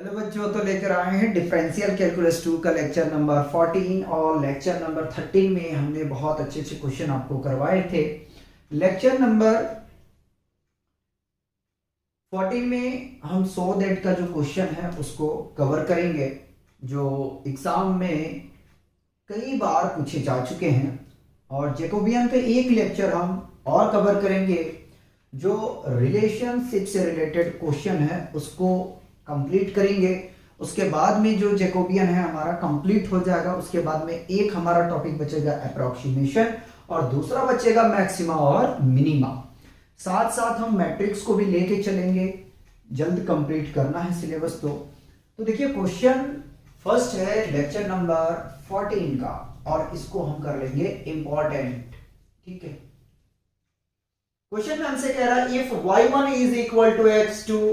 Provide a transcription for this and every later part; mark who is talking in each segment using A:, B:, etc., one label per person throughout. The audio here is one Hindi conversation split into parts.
A: हेलो बच्चों, तो लेकर आए हैं डिफरेंशियल कैलकुलस 2 का लेक्चर नंबर 14 और लेक्चर नंबर 13 में हमने बहुत अच्छे अच्छे क्वेश्चन आपको करवाए थे। लेक्चर नंबर 14 में हम 100 दैट का जो क्वेश्चन है उसको कवर करेंगे, जो एग्जाम में कई बार पूछे जा चुके हैं। और जैकोबियन का एक लेक्चर हम और कवर करेंगे, जो रिलेशनशिप से रिलेटेड क्वेश्चन है उसको कंप्लीट करेंगे। उसके बाद में जो जैकोबियन है हमारा कंप्लीट हो जाएगा। उसके बाद में एक हमारा टॉपिक बचेगा अप्रोक्सीमेशन और दूसरा बचेगा मैक्सिमा और मिनिमा। साथ साथ हम मैट्रिक्स को भी लेके चलेंगे। जल्द कंप्लीट करना है सिलेबस। तो देखिए, क्वेश्चन फर्स्ट है लेक्चर नंबर 14 का और इसको हम कर लेंगे इंपॉर्टेंट। ठीक है, क्वेश्चन में हमसे कह रहा है if y1 is equal to x2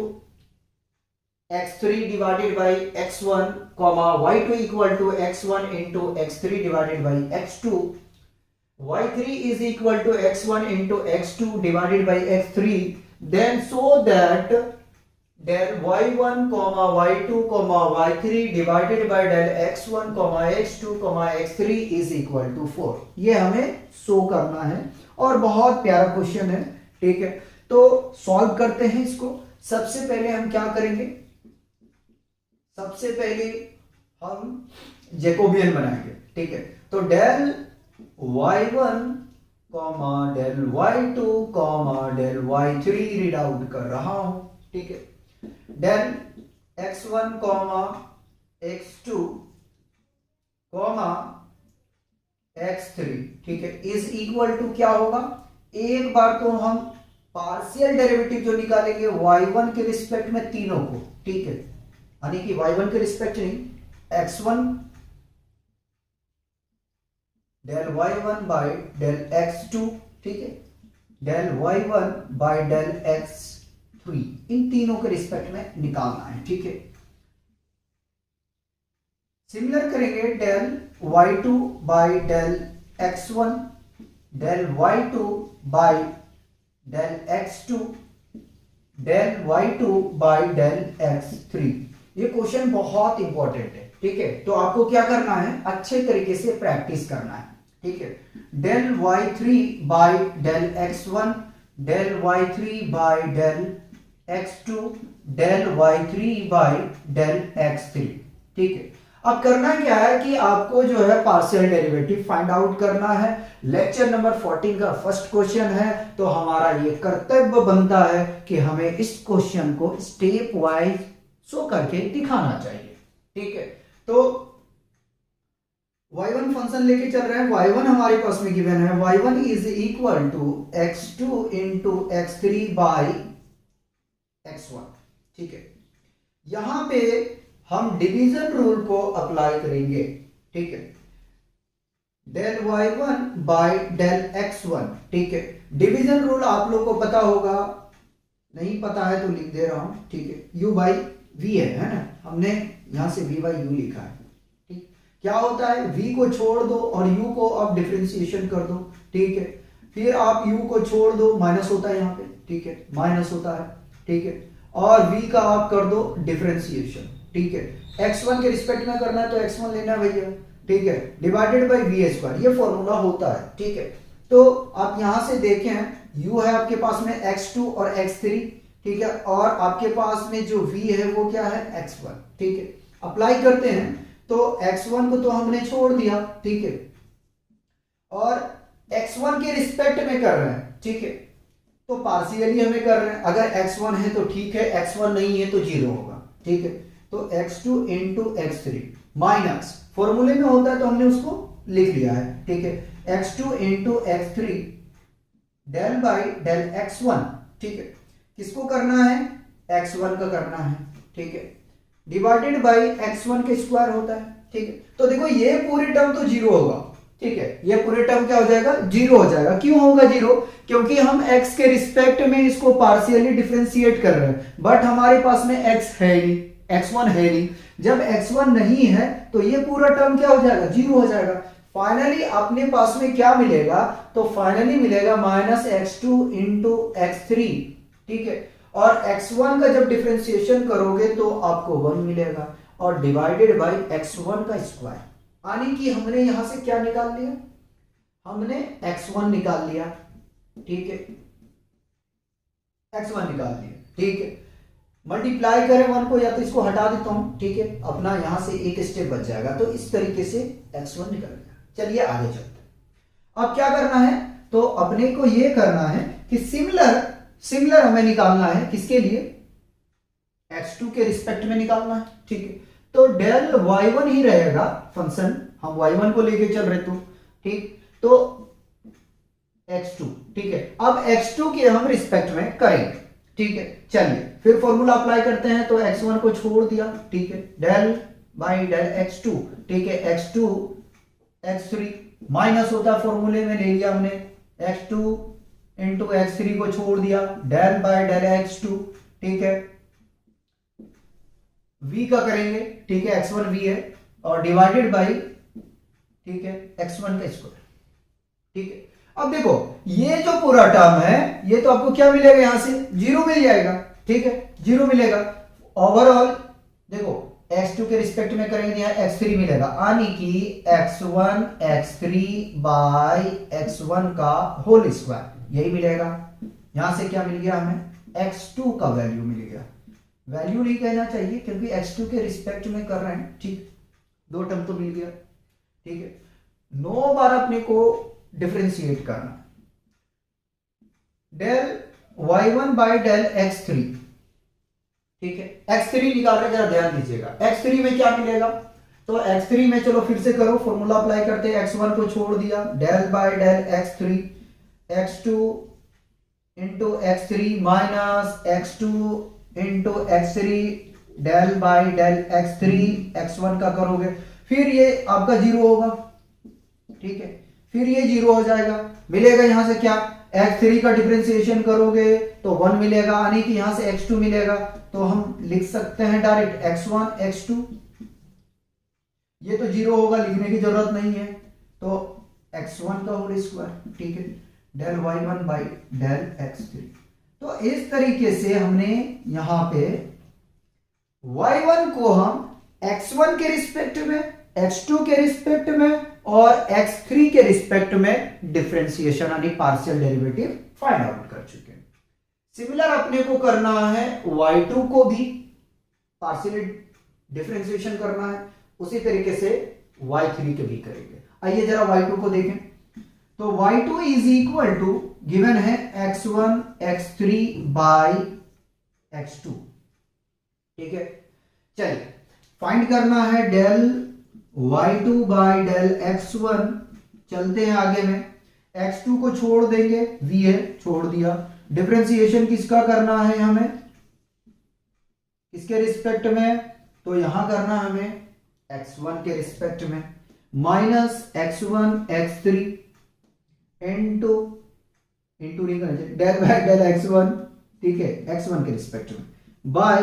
A: x3 divided by x1 comma y2 equal to x1 into x3 divided by x2, y3 is equal to x1 into x2 divided by x3, then so that del y1 comma y2 comma y3 divided by del x1 comma x2 comma x3 is equal to 4। ये हमें शो करना है और बहुत प्यारा क्वेश्चन है। ठीक है, तो सॉल्व करते हैं इसको। सबसे पहले हम क्या करेंगे, सबसे पहले हम जैकोबियन बनाएंगे। ठीक है, तो del y1 comma del y2 comma del y3 read out कर रहा हूं। ठीक है, del x1 comma x2 comma x3, ठीक है, इज इक्वल टू क्या होगा। एक बार तो हम पार्शियल डेरिवेटिव जो निकालेंगे y1 के रिस्पेक्ट में तीनों को। ठीक है, यानी कि y1 के रिस्पेक्ट नहीं, x1 del y1 bye del x2, ठीक है, del y1 bye del x3, इन तीनों के रिस्पेक्ट में निकालना है। ठीक है, सिमिलर करेंगे del y2 by del x1, del y2 by del x2, del y2 by del x3। ये क्वेश्चन बहुत इंपॉर्टेंट है। ठीक है, तो आपको क्या करना है, अच्छे तरीके से प्रैक्टिस करना है। ठीक है, del y3 by del x1, del y3 by del x2, del y3 by del x3। ठीक है, अब करना क्या है कि आपको जो है पार्शियल डेरिवेटिव फाइंड आउट करना है। लेक्चर नंबर 14 का फर्स्ट क्वेश्चन है, तो हमारा ये कर्तव्य बनता है कि हमें इस क्वेश्चन को स्टेप वाइज शो करके दिखाना चाहिए। ठीक है, तो y1 फंक्शन लेके चल रहे हैं। y1 हमारे पास में गिवन है, y1 is equal to x2 into x3 by x1। ठीक है, यहां पे हम डिवीजन रूल को अप्लाई करेंगे। ठीक है, del y1 bye del x1। ठीक है, डिवीजन रूल आप लोग को पता होगा, नहीं पता है तो लिख दे रहा हूं। ठीक है, u बाई v है ना, हमने यहां से v बाई u लिखा है। ठीक, क्या होता है, v को छोड़ दो और u को आप डिफरेंशिएशन कर दो। ठीक है, फिर आप u को छोड़ दो, माइनस होता है यहाँ पे। ठीक है, माइनस होता है। ठीक है, और v का आप कर दो डिफरेंशिएशन। ठीक है, x1 के रिस्पेक्ट में करना है तो x1 लेना है भैया। ठीक है, डिवाइडेड बाई वी स्क्वायर, ये फॉर्मूला होता है। ठीक है, तो आप यहां से देखें, u है आपके पास में x2 और x3। ठीक है, और आपके पास में जो v है वो क्या है, x1। ठीक है, अप्लाई करते हैं, तो x1 को तो हमने छोड़ दिया। ठीक है, और x1 के रिस्पेक्ट में कर रहे हैं। ठीक है, तो पार्शियली हमें कर रहे हैं। अगर x1 है तो ठीक है, x1 नहीं है तो 0 होगा। ठीक है, तो x2 इंटू x3 माइनस फॉर्मूले में होता है तो हमने उसको लिख लिया है। ठीक है, x2 into x3 del by del x1। ठीक है, किसको करना है, x1 का करना है। ठीक है, डिवाइडेड बाई x1 के स्क्वायर होता है। ठीक है, तो देखो ये पूरी टर्म तो 0 होगा। ठीक है, ये पूरे टर्म क्या हो जाएगा, 0 हो जाएगा। क्यों होगा 0, क्योंकि हम x के रिस्पेक्ट में इसको पार्शियली डिफरेंशिएट कर रहे हैं, बट हमारे पास में x है नहीं, x1 है नहीं। जब x1 नहीं है तो ये पूरा टर्म क्या हो जाएगा, 0 हो जाएगा। फाइनली अपने पास में क्या मिलेगा, तो फाइनली मिलेगा माइनस x2 इंटू x3। ठीक है, और x1 का जब डिफरेंशिएशन करोगे तो आपको 1 मिलेगा और डिवाइडेड बाय x1 का स्क्वायर, यानी कि हमने यहां से क्या निकाल लिया, हमने x1 निकाल लिया, ठीक है, x1 निकाल लिया, ठीक है। मल्टीप्लाई करें 1 को, या तो इसको हटा देता हूं, ठीक है, अपना यहां से एक स्टेप बच जाएगा, तो इस तरीके से x1 निकल गया। चलिए आगे चलते हैं। अब क्या करना है, तो अपने को यह करना है कि सिमिलर हमें निकालना है, किसके लिए, x2 के रिस्पेक्ट में निकालना है, ठीक है। तो डेल y1 ही रहेगा फंक्शन, हम y1 को लेके चल रहे, तो ठीक, तो x2, ठीक है। अब x2 के हम रिस्पेक्ट में करेंगे, ठीक है। चलिए फिर फॉर्मूला अप्लाई करते हैं, तो x1 को छोड़ दिया, ठीक है, डेल बाई डेल x2, ठीक है, x2 x3 माइनस होता है फॉर्मूले में, ले लिया हमने, x2 इंटू x3 को छोड़ दिया, डेल बाय डेल x2, ठीक है, v का करेंगे, ठीक है, x1 v है, और डिवाइडेड बाई, ठीक है, x1 का स्क्वायर, ठीक है। अब देखो ये जो पूरा टर्म है, ये तो आपको क्या मिलेगा, यहां से 0 मिल जाएगा, ठीक है, 0 मिलेगा। ओवरऑल देखो x2 के रिस्पेक्ट में करेंगे, यहां x3 मिलेगा, यानी कि x1 x3 बाय x1 का होल स्क्वायर, यही मिलेगा। यहां से क्या मिल गया हमें, x2 का वैल्यू मिल गया, वैल्यू नहीं कहना चाहिए क्योंकि x2 के रिस्पेक्ट में कर रहे हैं, ठीक, 2 टर्म तो मिल गया, ठीक है। 9 बार अपने को डिफरेंशिएट करना, del y1 bye del x3, ठीक है, x3 निकाल रहे, जरा ध्यान दीजिएगा, x3 में क्या मिलेगा, तो x3 में चलो फिर से करो, फॉर्मूला अप्लाई करते हैं, x1 को छोड़ दिया, del by del x3, x2 into x3 minus x2 into x3, del by del x3, x1 का करोगे, फिर ये आपका 0 होगा, ठीक है, फिर ये 0 हो जाएगा, मिलेगा यहां से क्या, x3 का डिफरेंशिएशन करोगे तो 1 मिलेगा, यानी कि यहां से x2 मिलेगा, तो हम लिख सकते हैं डायरेक्ट x1 x2, ये तो 0 होगा, लिखने की जरूरत नहीं है, तो x1 का होल स्क्वायर, ठीक है, del y1 by del x3। तो इस तरीके से हमने यहां पे y1 को हम x1 के रिस्पेक्ट में, x2 के रिस्पेक्ट में और x3 के रिस्पेक्ट में डिफरेंशिएशन यानी पार्शियल डेरिवेटिव फाइंड आउट कर चुके हैं। सिमिलर अपने को करना है y2 को भी पार्शियल डिफरेंशिएशन करना है, उसी तरीके से y3 के भी करेंगे। आइए जरा y2 को देखें, तो y2 is equal to given है x1 x3 बाई x2, ठीक है। चलिए फाइंड करना है del y2 by del x1, चलते हैं आगे में, x2 को छोड़ देंगे, v है, छोड़ दिया, डिफरेंशिएशन किसका करना है हमें, किसके रिस्पेक्ट में, तो यहां करना हमें x1 के रिस्पेक्ट में, माइनस x1 x3 इंटू नहीं करना चाहिए, डेल बाय डेल x1, ठीक है, x1 के रिस्पेक्ट में, बाय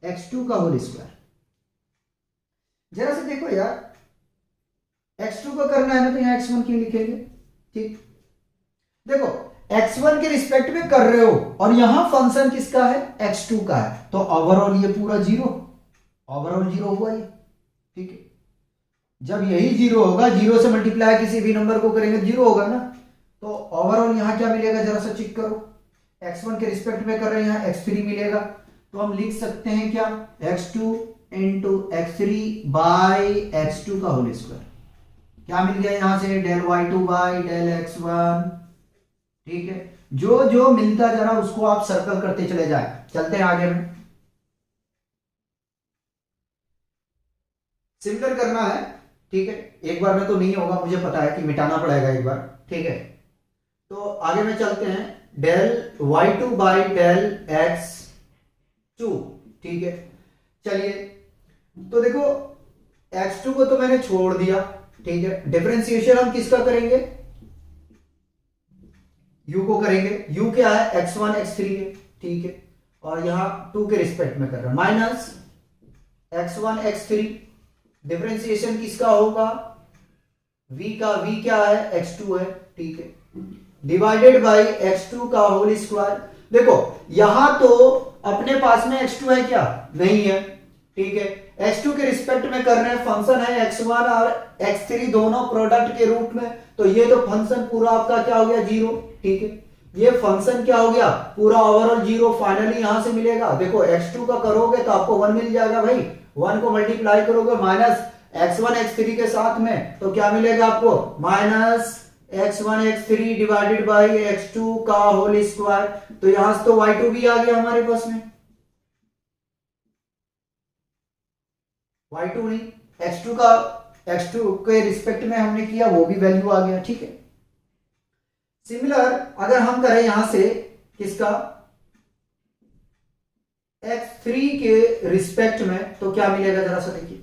A: x2 का होल स्क्वायर। जरा से देखो यार, x2 को करना है ना, तो यहां x1 क्यों लिखेंगे, ठीक, देखो x1 के रिस्पेक्ट में कर रहे हो और यहां फंक्शन किसका है, x2 का है, तो ओवरऑल ये पूरा 0, ओवरऑल 0 हुआ ये, ठीक है। जब यही 0 होगा, 0 से मल्टीप्लाई किसी भी नंबर को करेंगे 0 होगा ना, तो ओवरऑल यहां क्या मिलेगा, जरा सा चेक करो, x1 के रिस्पेक्ट में कर रहे हैं, यहां x3 मिलेगा, तो हम लिख सकते हैं क्या, x2 into x3 by x2 का होल स्क्वायर, क्या मिल गया यहां से, del y2 by del x1, ठीक है। जो जो मिलता जा रहा उसको आप सर्कल करते चले जाए, चलते हैं आगे में, सिमिलर करना है, ठीक है, एक बार में तो नहीं होगा, मुझे पता है कि मिटाना पड़ेगा एक बार, ठीक है। तो आगे में चलते हैं, del y2 by del x2, ठीक है। चलिए तो देखो x2 को तो मैंने छोड़ दिया, ठीक है, डिफरेंशिएशन हम किसका करेंगे, u को करेंगे, u क्या है, x1 x3 है, ठीक है, और यहां 2 के रिस्पेक्ट में कर रहे हैं, माइनस x1 x3, डिफरेंशिएशन किसका होगा, v का, v क्या है, x2 है, ठीक है, डिवाइडेड बाय x2 का होल स्क्वायर। देखो यहां तो अपने पास में x2 है क्या, नहीं है, ठीक है। x2 के रिस्पेक्ट में कर रहे हैं, फंक्शन है x1 और x3 दोनों प्रोडक्ट के रूप में, तो ये तो फंक्शन पूरा आपका क्या हो गया, जीरो, ठीक है। ये फंक्शन क्या हो गया, पूरा ओवरऑल जीरो। फाइनली यहां से मिलेगा, देखो x2 का करोगे तो आपको 1 मिल जाएगा भाई, 1 को मल्टीप्लाई करोगे माइनस x1 x3 के साथ में, तो क्या मिलेगा आपको, minus x1 x3 divided by x2 का होल स्क्वायर। तो यहां से तो y2 भी आ गया हमारे पास में, y2 नहीं, x2 का, x2 के रिस्पेक्ट में हमने किया, वो भी वैल्यू आ गया, ठीक है। सिमिलर अगर हम करें यहां से किसका, x3 के रिस्पेक्ट में, तो क्या मिलेगा जरा सा देखिए,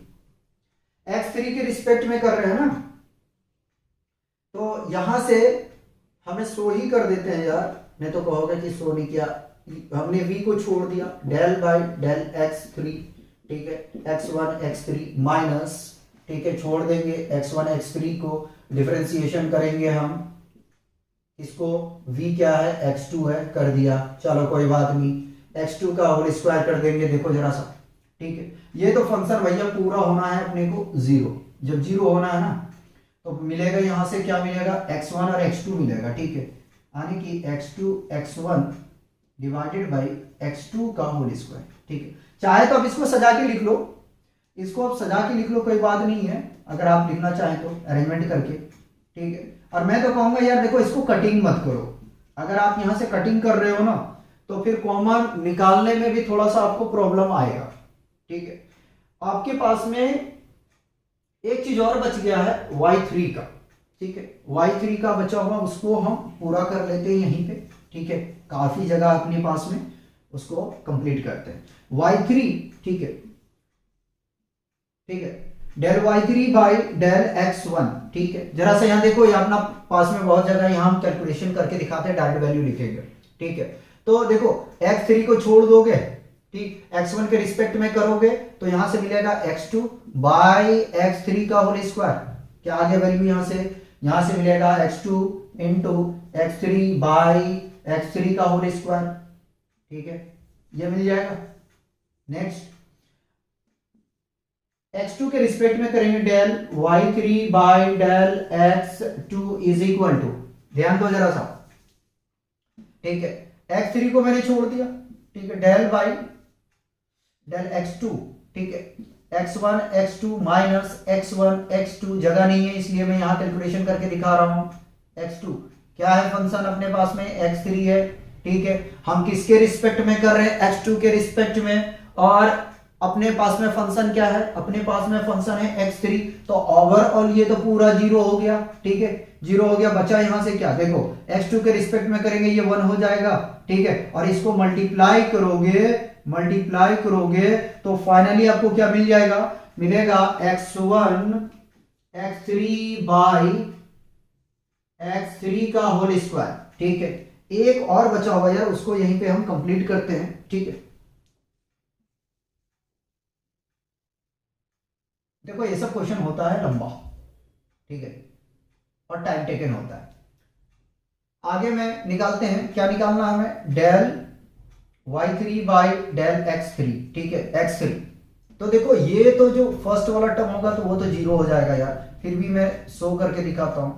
A: x3 के रिस्पेक्ट में कर रहे हैं ना, तो यहां से हमें शो ही कर देते हैं यार, नहीं तो कहोगे कि शो नहीं किया, हमने v को छोड़ दिया, डेल बाई डेल x3, ठीक है, x1 x3 माइनस, ठीक है, छोड़ देंगे x1 x3 को, डिफरेंशिएशन करेंगे हम, इसको v क्या है, x2 है, कर दिया, चलो कोई बात नहीं, x2 का होल स्क्वायर कर देंगे, देखो जरा सा, ठीक है। ये तो फंक्शन भैया पूरा होना है अपने को जीरो, जब जीरो होना है ना, तो मिलेगा यहां से क्या मिलेगा, x1 और x2 मिलेगा, ठीक है, यानी कि x2 x1 divided by x2 का होल स्क्वायर, ठीक है। चाहे तो अब इसको सजा के लिख लो, इसको अब सजा के लिख लो, कोई बात नहीं है, अगर आप लिखना चाहें तो अरेंजमेंट करके, ठीक है। और मैं तो कहूंगा यार देखो, इसको कटिंग मत करो, अगर आप यहां से कटिंग कर रहे हो ना, तो फिर कॉमन निकालने में भी थोड़ा सा आपको प्रॉब्लम आएगा, ठीक है। आपके पास में एक चीज और बच गया है y3 का, ठीक है, y3 का बचा हुआ, उसको हम पूरा कर लेते हैं यहीं पे, ठीक है, काफी जगह अपने पास में, उसको कंप्लीट करते हैं y3, ठीक है, ठीक है, del y3 by del x1, ठीक है। जरा सा यहां देखो, ये अपना पास में बहुत जगह यहां हम कैलकुलेशन करके दिखाते हैं, डायरेक्ट वैल्यू लिखेंगे, ठीक है। तो देखो x3 को छोड़ दोगे, ठीक, x1 के रिस्पेक्ट में करोगे, तो यहां से मिलेगा x2 बाई x3 का होल स्क्वायर, क्या आ गया वैल्यू यहां से मिलेगा x2 into x3 by x3 का होल स्क्वायर, ठीक है, ये मिल जाएगा। नेक्स्ट x2 के रिस्पेक्ट में करेंगे, del y3 by del x2 is equal to, ध्यान दो जरा सा, ठीक है, x3 को मैंने छोड़ दिया, ठीक है, डेल बाई डेल x2, ठीक है, x1 x2 minus x1 x2, जगह नहीं है इसलिए मैं यहां कैलकुलेशन करके दिखा रहा हूं, x2 क्या है फंक्शन अपने पास में, x3 है, ठीक है। हम किसके रिस्पेक्ट में कर रहे हैं, x2 के रिस्पेक्ट में, और अपने पास में फंक्शन क्या है, अपने पास में फंक्शन है x3, तो ओवरऑल ये तो पूरा जीरो हो गया, ठीक है, जीरो हो गया, बचा यहां से क्या, देखो x2 के रिस्पेक्ट में करेंगे ये 1 हो जाएगा, ठीक है, और इसको मल्टीप्लाई करोगे तो फाइनली आपको क्या मिल जाएगा, मिलेगा x1 x3 बाई x3 का होल स्क्वायर, ठीक है। एक और बचा हुआ यार, उसको यहीं पे हम कंप्लीट करते हैं, ठीक है। देखो ये सब क्वेश्चन होता है लंबा, ठीक है, और टाइम टेकन होता है। आगे में निकालते हैं, क्या निकालना है हमें, del y3 by del x3, ठीक है, x3। तो देखो ये तो जो फर्स्ट वाला टर्म होगा तो वो तो जीरो हो जाएगा यार, फिर भी मैं शो करके दिखाता हूं,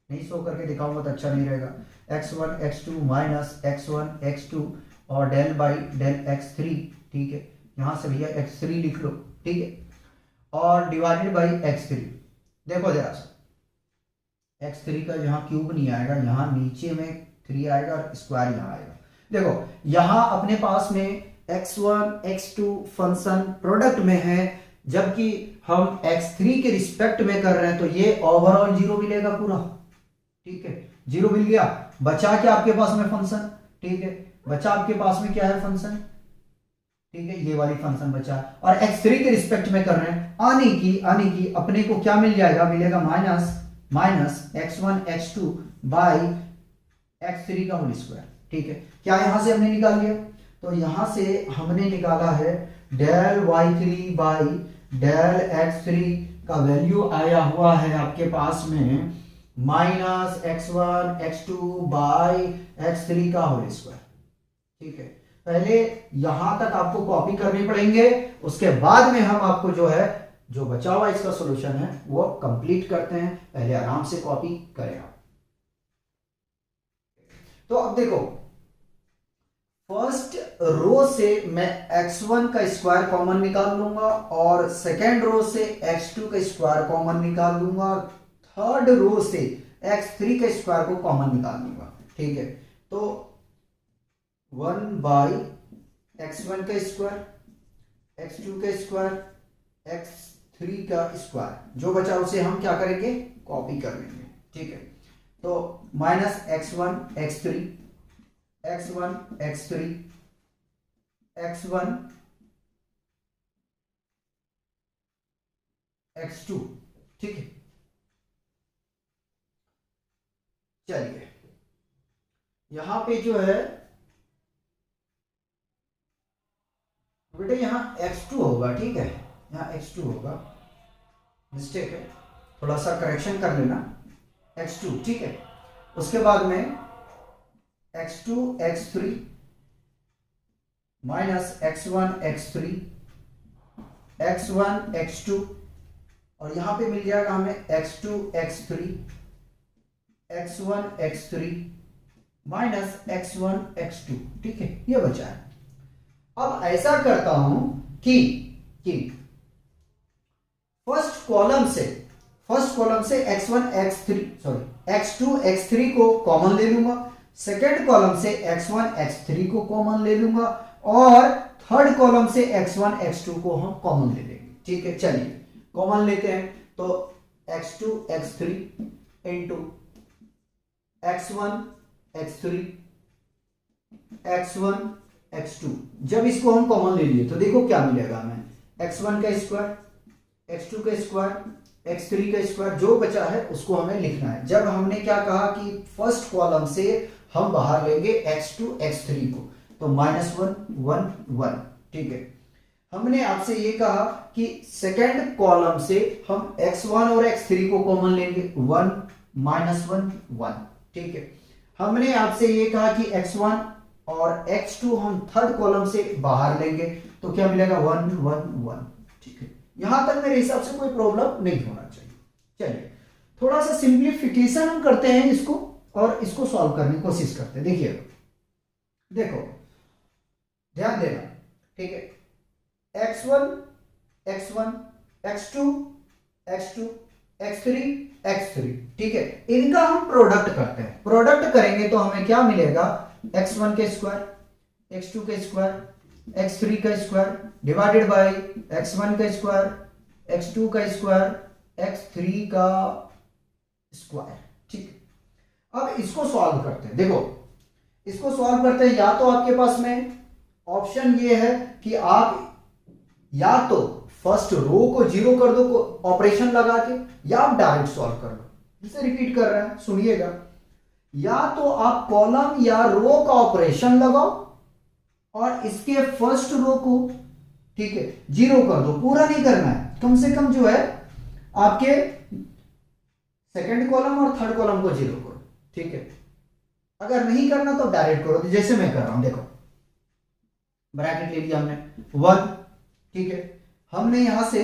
A: नहीं शो करके दिखाऊंगा तो अच्छा नहीं रहेगा, x1 x2 minus x1 x2 और डेल बाई डेल x3, ठीक है, यहां से भैया x3 लिख लो, ठीक है, और डिवाइडेड बाई x3। देखो जरा सा x3 का यहां क्यूब नहीं आएगा, यहां नीचे में 3 आएगा और स्क्वायर यहां आएगा। देखो यहां अपने पास में x1 x2 फंक्शन प्रोडक्ट में है, जबकि हम x3 के रिस्पेक्ट में कर रहे हैं, तो ये ओवरऑल जीरो मिलेगा पूरा, ठीक है, जीरो मिल गया। बचा क्या आपके पास में फंक्शन, ठीक है, बचा आपके पास में क्या है फंक्शन, ठीक है, ये वाली फंक्शन बचा, और x3 के रिस्पेक्ट में कर रहे हैं, आने की अपने को क्या मिल जाएगा, मिलेगा minus x1 x2 by x3 का होल स्क्वायर, ठीक है। क्या यहां से हमने निकाल लिया, तो यहां से हमने निकाला है del y3 by del x3 का वैल्यू आया हुआ है आपके पास में minus x1 x2 by x3 का होल स्क्वायर, ठीक है, पहले यहां तक आपको कॉपी करने पड़ेंगे, उसके बाद में हम आपको जो है जो बचा हुआ इसका सॉल्यूशन है वो कंप्लीट करते हैं। पहले आराम से कॉपी करें आप। तो अब देखो, फर्स्ट रो से मैं x1 का स्क्वायर कॉमन निकाल लूंगा और सेकेंड रो से x2 का स्क्वायर कॉमन निकाल लूंगा, थर्ड रो से x3 का स्क्वायर को कॉमन निकाल लूंगा। ठीक है, तो 1 बाई x1 का स्क्वायर, x2 का स्क्वायर, x3 का स्क्वायर, जो बचा उसे हम क्या करेंगे, कॉपी कर लेंगे। ठीक है, तो minus x1 x3, x1 x3, x1 x2। ठीक है, चलिए यहां पे जो है बेटे यहां x2 होगा। ठीक है, यहां x2 होगा, मिस्टेक है, थोड़ा सा करेक्शन कर लेना, x2। ठीक है, उसके बाद में x2 x3 minus x1 x3, x1 x2, और यहां पे मिल जाएगा हमें x2 x3, x1 x3 minus x1 x2। ठीक है, ये बचा है। अब ऐसा करता हूं कि फर्स्ट कॉलम से x1 x3 sorry x2 x3 को कॉमन ले लूंगा, सेकेंड कॉलम से x1 x3 को कॉमन ले लूंगा और थर्ड कॉलम से x1 x2 को हम कॉमन ले लेंगे। ठीक है, चलिए कॉमन लेते हैं, तो x2 x3 into x1 x3 x1 x2। जब इसको हम कॉमन ले लिए तो देखो क्या मिलेगा हमें, x1 का स्क्वायर, x2 का स्क्वायर, x3 का स्क्वायर, जो बचा है उसको हमें लिखना है। जब हमने क्या कहा कि फर्स्ट कॉलम से हम बाहर लेंगे x2 x3 को, तो -1 1 1। ठीक है, हमने आपसे ये कहा कि सेकेंड कॉलम से हम x1 और x3 को कॉमन लेंगे, 1 -1 1। ठीक है, हमने आपसे ये कहा कि x1 और x2 हम थर्ड कॉलम से बाहर लेंगे, तो क्या मिलेगा, 1 1 1। ठीक है, यहां तक मेरे हिसाब से कोई प्रॉब्लम नहीं होना चाहिए। चलिए थोड़ा सा सिंप्लीफिकेशन हम करते हैं इसको और इसको सॉल्व करने की कोशिश करते हैं। देखिए, देखो ध्यान देना। ठीक है, x1 x1, x2 x2, x3 x3। ठीक है, इनका हम प्रोडक्ट करते हैं। प्रोडक्ट करेंगे तो हमें क्या मिलेगा, x1 के स्क्वायर, x2 के स्क्वायर, x3 का स्क्वायर डिवाइडेड बाय x1 का स्क्वायर, x2 का स्क्वायर, x3 का स्क्वायर। ठीक है, अब इसको सॉल्व करते हैं। देखो इसको सॉल्व करते हैं, या तो आपके पास में ऑप्शन ये है कि आप या तो फर्स्ट रो को जीरो कर दो ऑपरेशन लगा के, या आप डायरेक्ट सॉल्व कर लो। इसे रिपीट कर रहे हैं, सुनिएगा। या तो आप कॉलम या रो का ऑपरेशन लगाओ और इसके फर्स्ट रो को, ठीक है, जीरो कर दो। पूरा नहीं करना है, कम से कम जो है आपके सेकंड कॉलम और थर्ड कॉलम को जीरो करो। ठीक है, अगर नहीं करना तो डायरेक्ट करो, जैसे मैं कर रहा हूं। देखो ब्रैकेट ले लिया हमने 1। ठीक है, हमने यहां से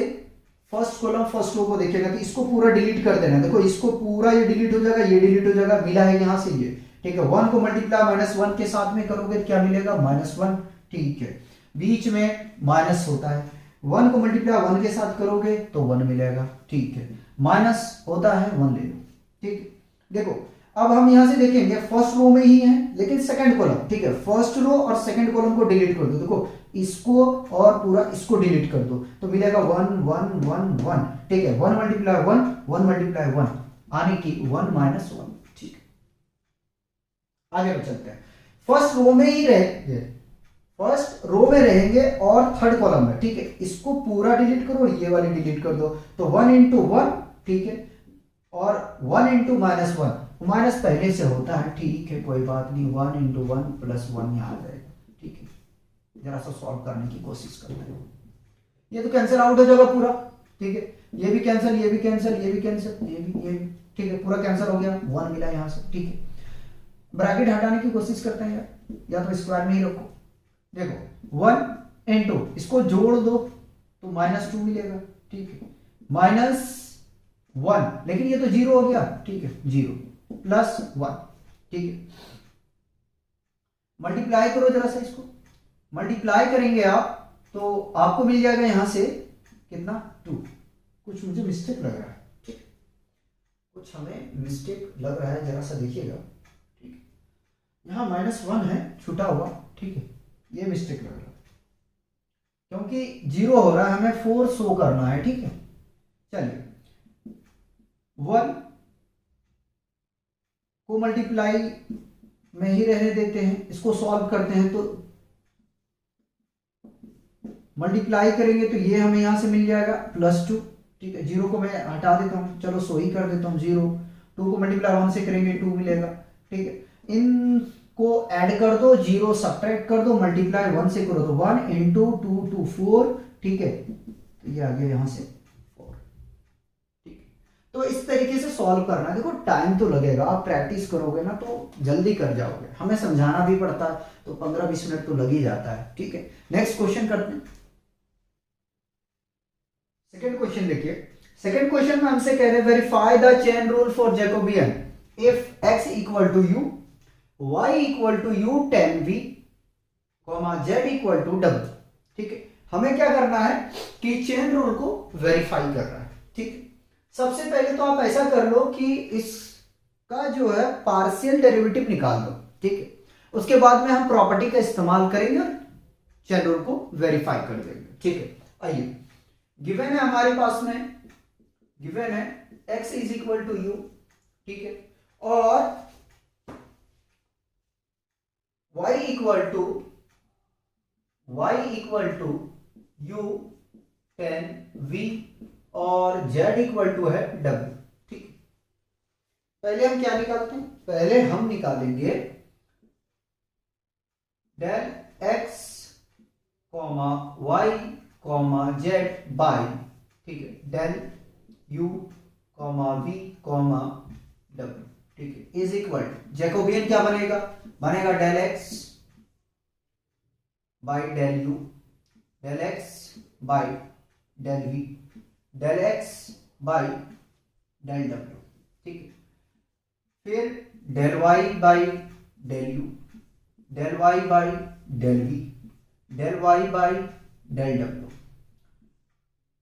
A: फर्स्ट कॉलम फर्स्ट रो को देखेगा कि इसको पूरा डिलीट कर देना। देखो इसको पूरा ये डिलीट हो जाएगा, ये डिलीट हो जाएगा, मिला है यहां से ये। ठीक है, 1 को मल्टीप्लाई -1 के साथ में करोगे क्या मिलेगा, -1। ठीक है, बीच में माइनस होता है, 1 को मल्टीप्लाई 1 के साथ करोगे तो 1 मिलेगा। ठीक है, माइनस होता है 1 ले लो। ठीक है, देखो अब हम यहां से देखेंगे फर्स्ट रो में ही है लेकिन सेकंड कॉलम। ठीक है, फर्स्ट रो और सेकंड कॉलम को डिलीट कर दो। देखो इसको और पूरा इसको डिलीट कर दो तो मिलेगा 1 1 1 1। ठीक है, 1 मल्टीप्लाई 1 1 मल्टीप्लाई 1 आने की 1 -1। ठीक है, आगे चलते हैं। फर्स्ट रो में ही रहेंगे, फर्स्ट रो में रहेंगे और थर्ड कॉलम में। ठीक है, इसको पूरा डिलीट करो, ये वाली डिलीट कर दो, तो 1 × 1। ठीक है, और 1 × -1, माइनस पहले से होता है। ठीक है, कोई बात नहीं, 1 × 1 + 1 यहां आ जाएगा। ठीक है, जरा सा सॉल्व करने की कोशिश करते हैं। ये तो कैंसिल आउट हो जाएगा पूरा। ठीक है, ये भी कैंसिल, ये भी कैंसिल, ये भी कैंसिल, ये भी। ठीक है, पूरा कैंसिल हो गया, 1 मिला यहां से। ठीक है, ब्रैकेट हटाने की कोशिश करते हैं यार। या तो स्क्वायर में ही रखो। देखो 1 इंटू इसको जोड़ दो तो -2 मिलेगा, ठीक है, -1, लेकिन ये तो 0 हो गया, ठीक है, 0 +1, ठीक है। मल्टीप्लाई करो जरा सा, इसको मल्टीप्लाई करेंगे आप तो आपको मिल जाएगा यहां से कितना 2। कुछ मुझे मिस्टेक लग रहा है, ठीक, कुछ हमें मिस्टेक लग रहा है, जरा सा देखिएगा, ठीक है। यहाँ -1 है छूटा हुआ, ठीक है, ये मिस्टेक लग रहा है क्योंकि 0 हो रहा है, हमें 4 शो करना है, ठीक है। चलिए 1 को मल्टीप्लाई में ही रहने देते हैं, इसको सॉल्व करते हैं तो मल्टीप्लाई करेंगे तो ये हमें यहां से मिल जाएगा +2, ठीक है। 0 को मैं हटा देता हूं, चलो सो ही कर देता हूं, 0, 2 को मल्टीप्लाई 1 से करेंगे 2 मिलेगा, ठीक है। इनको ऐड कर दो, 0 सब्ट्रैक्ट कर दो, मल्टीप्लाई 1 से करो तो 1 इंटू 2 2 4, ठीक है, तो ये आ गया यहां से 4, ठीक है। तो इस तरीके से सॉल्व करना है। देखो टाइम तो लगेगा, आप प्रैक्टिस करोगे ना तो जल्दी कर जाओगे, हमें समझाना भी पड़ता है तो 15-20 मिनट तो लग ही जाता है, ठीक है। नेक्स्ट क्वेश्चन करते हैं। सेकंड क्वेश्चन देखिए, सेकंड क्वेश्चन में हमसे कह रहे हैं verify the chain rule for Jacobian if x equal to u, y equal to u tan v, z equal to w, ठीक है। हमें क्या करना है कि चेन रूल को वेरीफाई करना है, ठीक है। सबसे पहले तो आप ऐसा कर लो कि इसका जो है पार्शियल डेरिवेटिव निकाल लो, ठीक है। उसके बाद में हम प्रॉपर्टी का इस्तेमाल करेंगे और चेन रूल को वेरीफाई कर देंगे, ठीक है। आइए, गिवन है हमारे पास में, गिवन है x is equal to U, ठीक है, और y equal to U tan v और z इक्वल टू है w, ठीक है। पहले हम क्या निकालते हैं, पहले हम निकालेंगे del x y z by, ठीक है, डेल u v w, ठीक है, इज इक्वल जैकोबियन क्या बनेगा, बनेगा del x by del u, del x by del v, del x by del w, ठीक है। फिर del y by del u, del y by del v, del y by del w,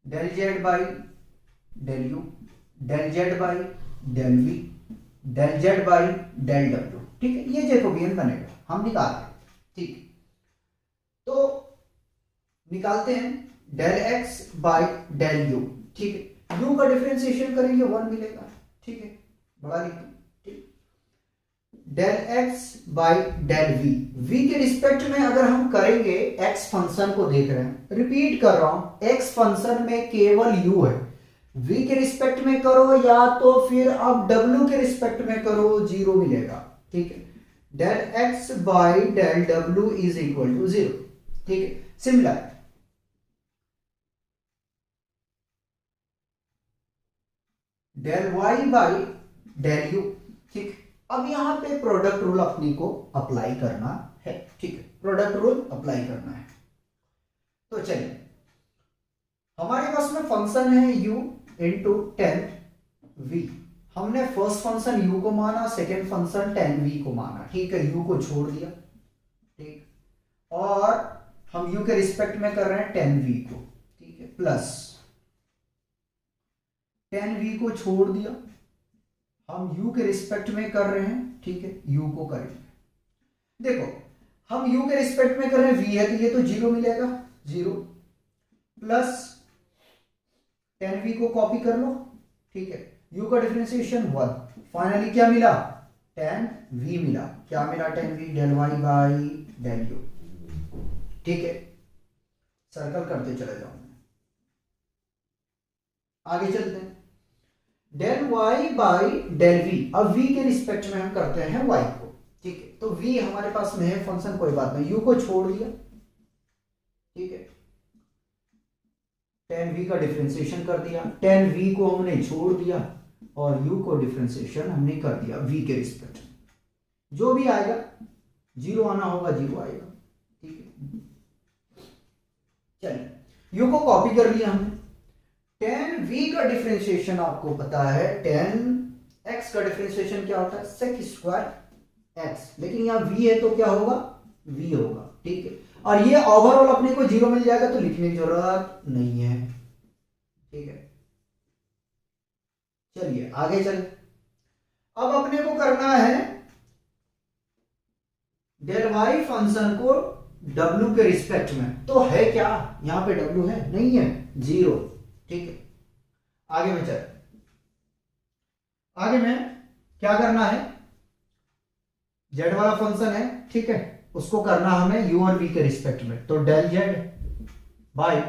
A: del z by del u, del z by del v, del z by del w, ठीक है। ये जैकोबियन बनेगा, हम निकाल रहे हैं, ठीक है। तो निकालते हैं del x by del u, ठीक है। u का डिफरेंशिएशन करेंगे 1 मिलेगा, ठीक है, बड़ा लिखो, ठीक। Del x by del v के रिस्पेक्ट में अगर हम करेंगे, x फंक्शन को देख रहे हैं, रिपीट कर रहा हूं, x फंक्शन में केवल u है, v के रिस्पेक्ट में करो या तो फिर अब w के रिस्पेक्ट में करो, 0 मिलेगा, ठीक है। Del x by del w is equal to 0, ठीक है। Similar del y by del u, ठीक। अब यहां पे प्रोडक्ट रूल अपनी को अप्लाई करना है, ठीक है, प्रोडक्ट रूल अप्लाई करना है। तो चलिए, हमारे पास में फंक्शन है u इंटू tan v, हमने फर्स्ट फंक्शन u को माना, सेकेंड फंक्शन tan v को माना, ठीक है, u को छोड़ दिया, ठीक, और हम u के रिस्पेक्ट में कर रहे हैं tan v को, ठीक है, प्लस tan v को छोड़ दिया, हम u के रिस्पेक्ट में कर रहे हैं, ठीक है, u को करेंगे। देखो हम u के रिस्पेक्ट में कर रहे हैं, v है तो ये तो 0 मिलेगा, 0 प्लस tan v को कॉपी कर लो, ठीक है, u का डिफरेंशिएशन 1, फाइनली क्या मिला, tan v मिला, क्या मिला, tan v del y by del u, ठीक है। सर्कल करते चले जाओ, आगे चलते हैं। Del y by del v, अब v के रिस्पेक्ट में हम करते हैं y को, ठीक है। तो v हमारे पास में है फंक्शन, कोई बात नहीं, u को छोड़ दिया, ठीक है, tan v का डिफरेंशिएशन कर दिया, tan v को हमने छोड़ दिया और u को डिफरेंशिएशन हमने कर दिया v के रिस्पेक्ट में, जो भी आएगा जीरो आना होगा, जीरो आएगा। ठीक है, चलिए यू को कॉपी कर लिया हमने। टेन वी का डिफरेंशिएशन आपको पता है, टेन एक्स का डिफरेंशिएशन क्या होता है, सेक स्क्वायर एक्स, लेकिन यहाँ वी है तो क्या होगा, वी होगा। ठीक है, और ये ओवरऑल अपने को जीरो मिल जाएगा तो लिखने की जरूरत नहीं है। ठीक है, चलिए आगे चल। अब अपने को करना है डेल वाई फंक्शन को w के रिस्पेक्ट में, तो है क्या, यहां पे w है नहीं है, जीरो। ठीक है, आगे में चल, आगे में क्या करना है, z वाला फंक्शन है, ठीक है, उसको करना हमें u और v के रिस्पेक्ट में, तो del z by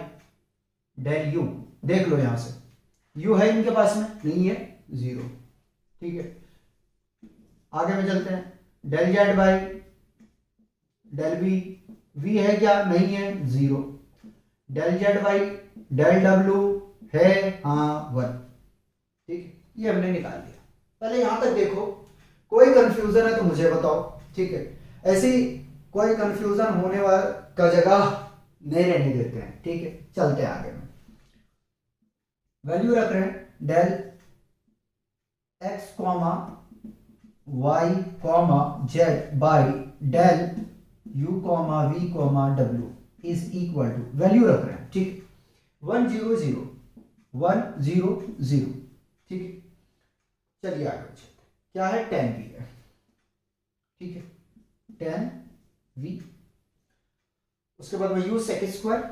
A: del u। देख लो यहां से u है इनके पास में, नहीं है, जीरो। ठीक है, आगे में चलते हैं, del z by del v, v है क्या, नहीं है, zero. Del z by del w है, हाँ, वन। ठीक है, ये हमने निकाल लिया। पहले यहां तक देखो, कोई कंफ्यूजन है तो मुझे बताओ। ठीक है, ऐसी कोई कंफ्यूजन होने वाला का जगह नहीं रहने देते हैं। ठीक है, चलते हैं आगे में। वैल्यू रख रहे हैं del X comma Y comma Z by del u comma v comma w is equal to, value रख रहे हैं, ठीक, 1 0 0 1 0 0। ठीक है, चलिए आगे चलते, क्या है, tan v है। ठीक है, tan v, उसके बाद में u sec स्क्वायर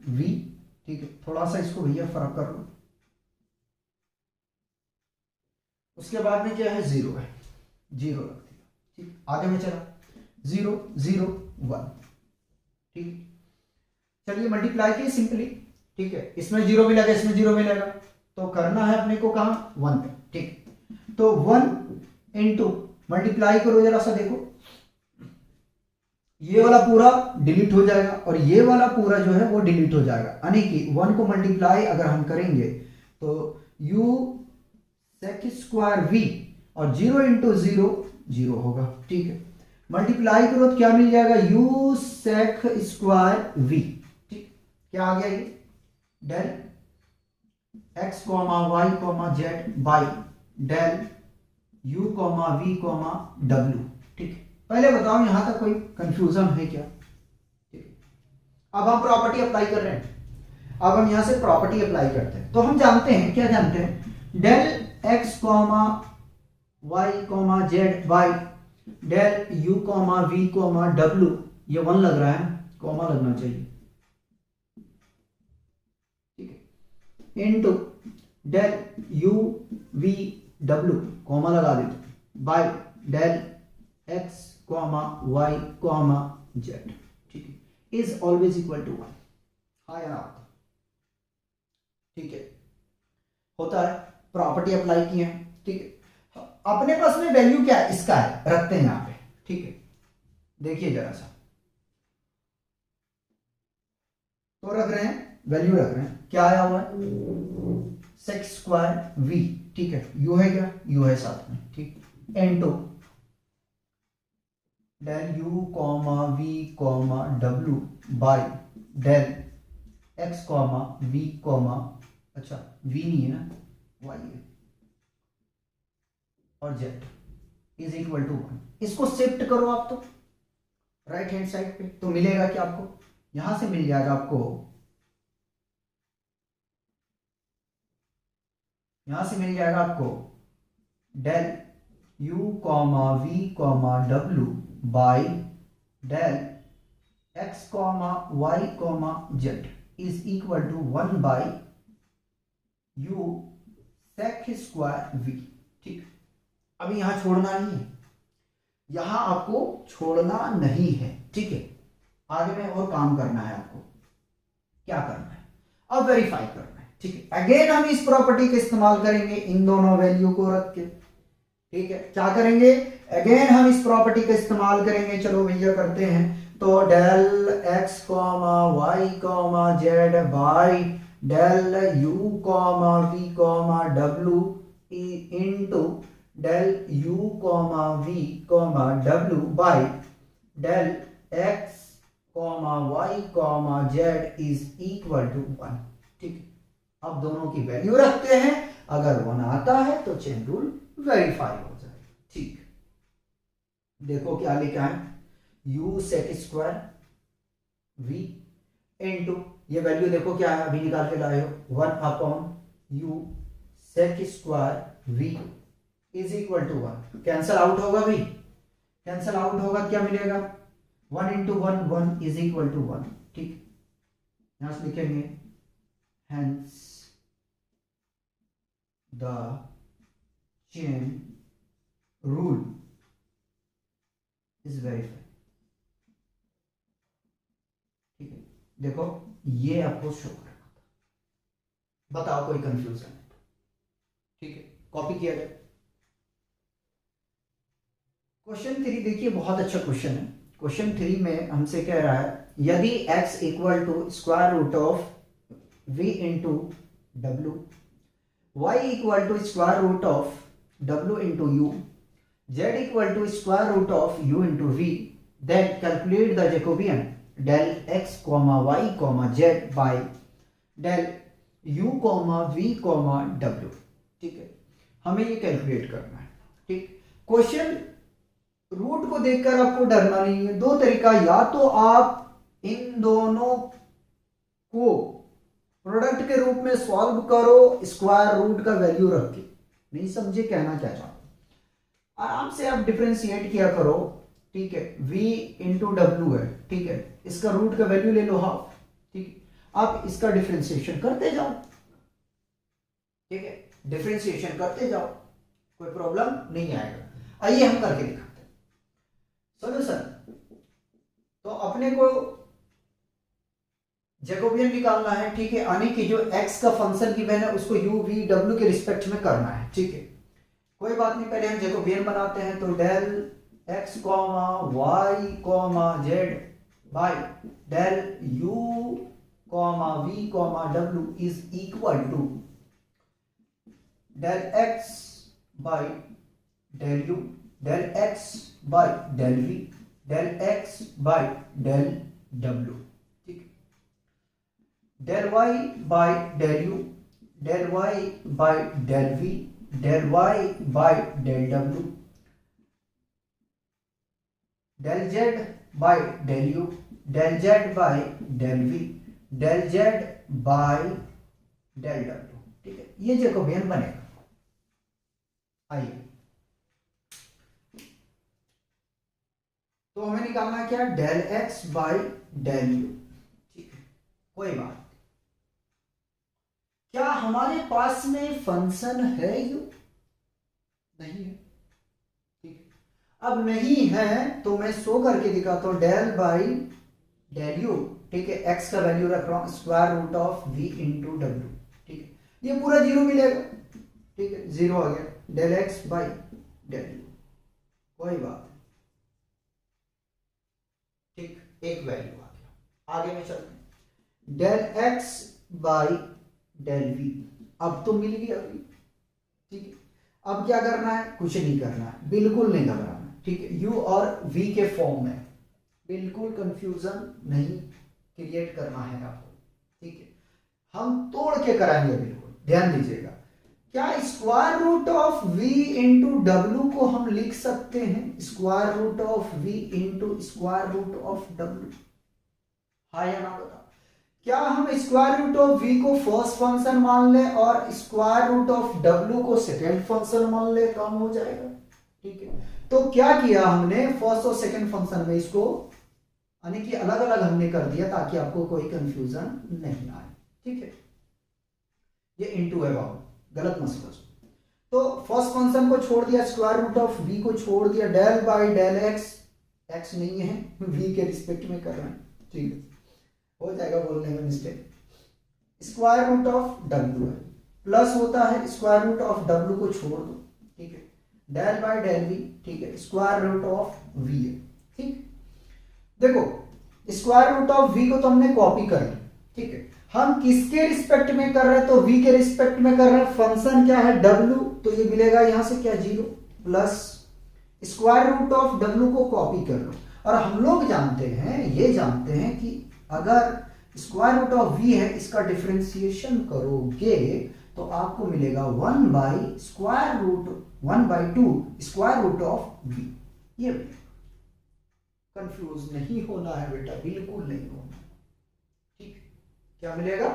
A: v। ठीक है, थोड़ा सा इसको भैया फर्क कर लो। उसके बाद में क्या है, जीरो है, जीरो रख दिया। ठीक, आगे में चला, 0 0 1। ठीक, चलिए मल्टीप्लाई किए सिंपली। ठीक है, इसमें जीरो मिलेगा, इसमें जीरो मिलेगा, तो करना है अपने को कहां, 1 पे। ठीक, तो 1 इंटू मल्टीप्लाई करो, जरा सा देखो, ये वाला पूरा डिलीट हो जाएगा और ये वाला पूरा जो है वो डिलीट हो जाएगा, यानी कि 1 को मल्टीप्लाई अगर हम करेंगे तो u sec स्क्वायर v और 0 इंटू 0 0 होगा। ठीक है, मल्टीप्लाई करो तो क्या मिल जाएगा, u sec स्क्वायर v। ठीक, क्या आ गया ये, del x comma Y comma Z by del u comma v comma w। ठीक, पहले बताओ यहां तक कोई कंफ्यूजन है क्या। ठीक, अब हम प्रॉपर्टी अप्लाई कर रहे हैं। अब हम यहां से प्रॉपर्टी अप्लाई करते हैं, तो हम जानते हैं, क्या जानते हैं, del x comma Y comma Z by del u comma v comma w, ये 1 लग रहा है, कॉमा लगना चाहिए। ठीक है, into del u v w, comma लगा देते, by del x comma Y comma Z. ठीक है, इज ऑलवेज इक्वल टू 1। हाँ या ना, ठीक है, होता है, प्रॉपर्टी अप्लाई की है। ठीक है, अपने पास में वैल्यू क्या है, इसका है, रखते हैं यहां पे। ठीक है, देखिए जरा सा, तो रख रहे हैं, वैल्यू रख रहे हैं, क्या आया हुआ है, सेक स्क्वायर v। ठीक है, u है क्या, u है साथ में। ठीक, into del u comma v comma w by del x comma v comma, अच्छा v नहीं है ना, y है, और z इज इक्वल टू 1। इसको शिफ्ट करो आप तो राइट हैंड साइड पे, तो मिलेगा क्या आपको, यहां से मिल जाएगा आपको, यहां से मिल जाएगा आपको del u comma v comma w by del x comma Y comma Z is equal to 1 by u sec square v। ठीक, अभी यहां छोड़ना नहीं है, यहां आपको छोड़ना नहीं है। ठीक है, आगे में और काम करना है आपको, क्या करना है, अब वेरीफाई करना है। ठीक है, अगेन हम इस प्रॉपर्टी का इस्तेमाल करेंगे इन दोनों वैल्यू को रख के। ठीक है, क्या करेंगे, अगेन हम इस प्रॉपर्टी का इस्तेमाल करेंगे। चलो भैया करते हैं, तो del x comma Y comma Z by del u comma v comma w into del U comma V comma W by del X comma Y comma Z is equal to 1। ठीक है, अब दोनों की वैल्यू रखते हैं, अगर 1 आता है तो चेन रूल वेरीफाई हो जाएगा। ठीक, देखो क्या लिखा है, u sec square v into, ये वैल्यू देखो क्या है, अभी निकाल के लाए हो, 1 upon u sec square v is equal to 1। Cancel out होगा भाई, कैंसल आउट होगा, क्या मिलेगा, 1 इंटू 1 1 इज इक्वल टू 1। ठीक, यहां से लिखेंगे hence the chain rule is verified. ठीक है, देखो ये आपको शो कर रहा था, बताओ कोई कंफ्यूजन है तो। ठीक है, कॉपी किया जाए। क्वेश्चन 3 देखिए, बहुत अच्छा क्वेश्चन है। क्वेश्चन 3 में हमसे कह रहा है, यदि x equal to square root of v into W, y equal to square root of w into U, z equal to square root of u into v, then calculate the Jacobian del x comma y comma z by del u comma v comma w। ठीक है, हमें ये कैलकुलेट करना है। ठीक, क्वेश्चन रूट को देखकर आपको डरना नहीं है। दो तरीका, या तो आप इन दोनों को प्रोडक्ट के रूप में सॉल्व करो स्क्वायर रूट का वैल्यू रख के, नहीं समझे कहना क्या चाहते, आराम से आप डिफरेंशिएट किया करो। ठीक है, v इंटू डब्ल्यू है, ठीक है, इसका रूट का वैल्यू ले लो हाफ। ठीक, आप इसका डिफरेंशिएशन करते जाओ। ठीक है, डिफरेंशिएशन करते जाओ, कोई प्रॉब्लम नहीं आएगा। आइए हम करके दिखाते हैं सॉल्यूशन। तो अपने को जैकोबियन निकालना है। ठीक है, यानी कि जो x का फंक्शन गिवन है उसको u v w के रिस्पेक्ट में करना है। ठीक है, कोई बात नहीं, पहले हम जैकोबियन बनाते हैं। तो del x comma Y comma Z by del u comma v comma w is equal to del x by del u del x by del v del x by del w। ठीक है, del y by del u del y by del v del y by del w del z by del u del z by del v del z by del w। ठीक है, ये जैकोबियन बनेगा। आइए, तो हमें निकालना है क्या, del x by del u। ठीक है, कोई बात, क्या हमारे पास में फंक्शन है u? नहीं है। ठीक, अब नहीं है तो मैं शो करके दिखाता हूं, डेल बाई डेल u। ठीक है, x का वैल्यू रख रहा हूं square root of v into W. ठीक है, ये पूरा जीरो मिलेगा। ठीक है, जीरो आ गया, del x by del u, कोई बात। ठीक, एक वैल्यू आ गया। आगे में चलते हैं, del x by del v, अब तो मिल गया अभी। ठीक है, अब क्या करना है, कुछ नहीं करना है, बिल्कुल नहीं घबराना। ठीक है, u और v के फॉर्म में, बिल्कुल कंफ्यूजन नहीं क्रिएट करना है आपको। ठीक है, हम तोड़ के कराएंगे, बिल्कुल ध्यान दीजिएगा। क्या square root of v into W को हम लिख सकते हैं square root of v into square root of w? हाँ या ना बताओ। क्या हम स्क्वायर रूट ऑफ v को फर्स्ट फंक्शन मान ले और स्क्वायर रूट ऑफ w को सेकेंड फंक्शन मान ले, काम हो जाएगा। ठीक है, तो क्या किया हमने, फर्स्ट और सेकेंड फंक्शन में इसको यानी कि अलग अलग हमने कर दिया ताकि आपको कोई कंफ्यूजन नहीं आए। ठीक है, ये इनटू है बाबू, गलत मत समझो। तो फर्स्ट फंक्शन को छोड़ दिया, स्क्वायर रूट ऑफ v को छोड़ दिया, डेल बाई डेल x नहीं है, v के रिस्पेक्ट में कर रहे हैं। ठीक है, हो जाएगा बोलने में mistake. Square root of w है, प्लस होता है स्क्वायर रूट ऑफ w को छोड़ दो। ठीक है, डेल बाई डेल v। ठीक है, स्क्वायर रूट ऑफ v है। ठीक, देखो स्क्वायर रूट ऑफ v को तो हमने कॉपी कर लिया। ठीक है, हम किसके रिस्पेक्ट में कर रहे हैं, तो v के रिस्पेक्ट में कर रहे हैं। फंक्शन क्या है, w, तो ये मिलेगा यहां से क्या, zero. Plus square root of W को कॉपी कर लो। और हम लोग जानते हैं, ये जानते हैं कि अगर स्क्वायर रूट ऑफ वी है, इसका डिफरेंशिएशन करोगे तो आपको मिलेगा 1/2 स्क्वायर रूट ऑफ वी। ये कंफ्यूज नहीं होना है बेटा, बिल्कुल नहीं होना। ठीक, क्या मिलेगा?